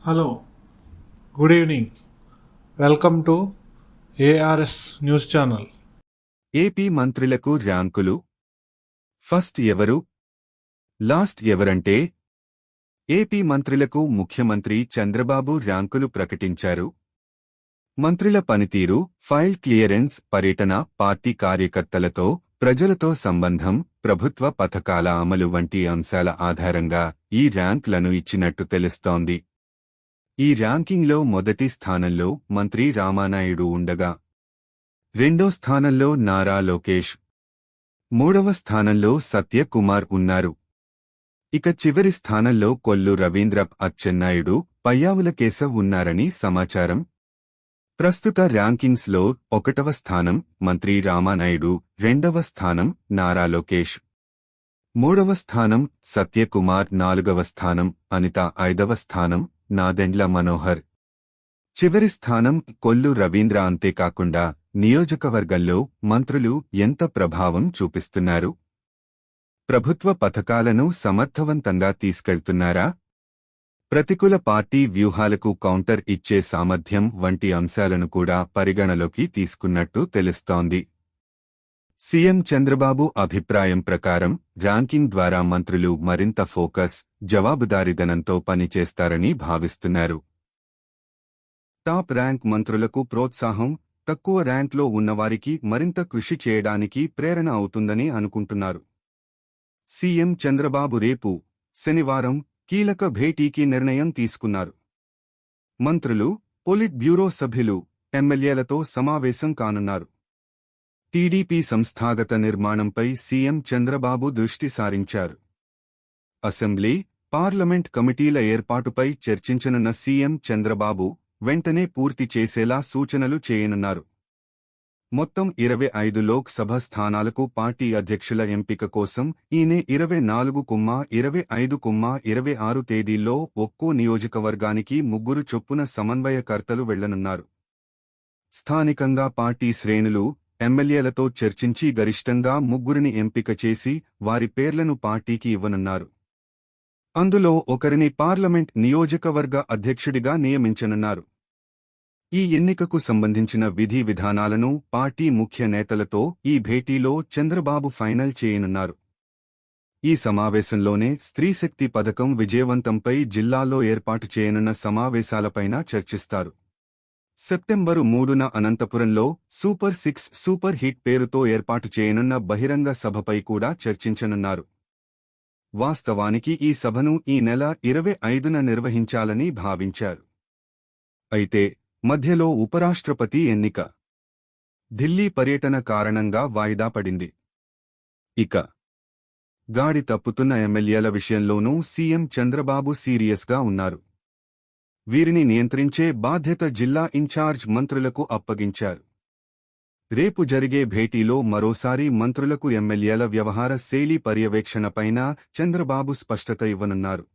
Hello, good evening. Welcome to ARS news channel. AP మంత్రులకు ర్యాంకులు. First ఎవరు, last ఎవరంటే ఏపీ మంత్రులకు ముఖ్యమంత్రి చంద్రబాబు ర్యాంకులు ప్రకటించారు. మంత్రుల పనితీరు, ఫైల్ క్లియరెన్స్, పర్యటన, పార్టీ కార్యకర్తలతో, ప్రజలతో సంబంధం, ప్రభుత్వ పథకాల అమలు వంటి అంశాల ఆధారంగా ఈ ర్యాంకులను ఇచ్చినట్టు తెలుస్తోంది. ఈ ర్యాంకింగ్లో మొదటి స్థానంలో మంత్రి రామానాయుడు ఉండగా, రెండో స్థానంలో నారా లోకేష్, మూడవ స్థానంలో సత్యకుమార్ ఉన్నారు. ఇక చివరి స్థానంలో కొల్లు రవీంద్ర అచ్చెన్నాయుడు, పయ్యావుల కేశవ్ ఉన్నారని సమాచారం. ప్రస్తుత ర్యాంకింగ్స్లో 1వ స్థానం మంత్రి రామానాయుడు, 2వ స్థానం నారా లోకేష్, 3వ స్థానం సత్యకుమార్, 4వ స్థానం అనిత, 5వ స్థానం నాదెండ్ల మనోహర్, చివరి స్థానం కొల్లు రవీంద్ర. అంతేకాకుండా నియోజకవర్గంలో మంత్రులు ఎంత ప్రభావం చూపిస్తున్నారు, ప్రభుత్వ పథకాలను సమర్థవంతంగా తీసుకెళ్తున్నారా, ప్రతికూల పార్టీ వ్యూహాలకు కౌంటర్ ఇచ్చే సామర్థ్యం వంటి అంశాలను కూడా పరిగణలోకి తీసుకున్నట్టు తెలుస్తోంది. సీఎం చంద్రబాబు అభిప్రాయం ప్రకారం ర్యాంకింగ్ ద్వారా మంత్రులు మరింత ఫోకస్, జవాబుదారీతనంతో పనిచేస్తారని భావిస్తున్నారు. టాప్ ర్యాంక్ మంత్రులకు ప్రోత్సాహం, తక్కువ ర్యాంక్లో ఉన్నవారికి మరింత కృషి చేయడానికి ప్రేరణ అవుతుందని అనుకుంటున్నారు. సీఎం చంద్రబాబు రేపు శనివారం కీలక భేటీకి నిర్ణయం తీసుకున్నారు. మంత్రులు, పొలిట్ బ్యూరో సభ్యులు, ఎమ్మెల్యేలతో సమావేశం కానున్నారు. టీడీపీ సంస్థాగత నిర్మాణంపై సీఎం చంద్రబాబు దృష్టి సారించారు. అసెంబ్లీ, పార్లమెంట్ కమిటీల ఏర్పాటుపై చర్చించనున్న సీఎం చంద్రబాబు వెంటనే పూర్తి చేసేలా సూచనలు చేయనున్నారు. మొత్తం 25 లోక్సభ స్థానాలకు పార్టీ అధ్యక్షుల ఎంపిక కోసం ఈ నెల 24-25-26 తేదీల్లో ఒక్కో నియోజకవర్గానికి 3 చొప్పున సమన్వయకర్తలు వెళ్లనున్నారు. స్థానికంగా పార్టీ శ్రేణులు, ఎమ్మెల్యేలతో చర్చించి గరిష్టంగా 3 ఎంపిక చేసి వారి పేర్లను పార్టీకి ఇవ్వనున్నారు. అందులో ఒకరిని పార్లమెంట్ నియోజకవర్గ అధ్యక్షుడిగా నియమించనున్నారు. ఈ ఎన్నికకు సంబంధించిన విధి విధానాలను పార్టీ ముఖ్య నేతలతో ఈ భేటీలో చంద్రబాబు ఫైనల్ చేయనున్నారు. ఈ సమావేశంలోనే స్త్రీశక్తి పథకం విజయవంతంపై జిల్లాల్లో ఏర్పాటు చేయనున్న సమావేశాలపైన చర్చిస్తారు. సెప్టెంబరు 3న అనంతపురంలో సూపర్ 6 సూపర్ హిట్ పేరుతో ఏర్పాటు చేయనున్న బహిరంగ సభపై కూడా చర్చించనున్నారు. వాస్తవానికి ఈ సభను ఈ నెల 25న నిర్వహించాలని భావించారు. అయితే మధ్యలో ఉపరాష్ట్రపతి ఎన్నిక, ఢిల్లీ పర్యటన కారణంగా వాయిదా పడింది. ఇక గాడి తప్పుతున్న ఎమ్మెల్యేల విషయంలోనూ సీఎం చంద్రబాబు సీరియస్గా ఉన్నారు. వీరిని నియంత్రించే బాధ్యత జిల్లా ఇన్ఛార్జ్ మంత్రులకు అప్పగించారు. రేపు జరిగే భేటీలో మరోసారి మంత్రులకు ఎమ్మెల్యేల వ్యవహార శైలి పర్యవేక్షణపైన చంద్రబాబు స్పష్టత ఇవ్వనున్నారు.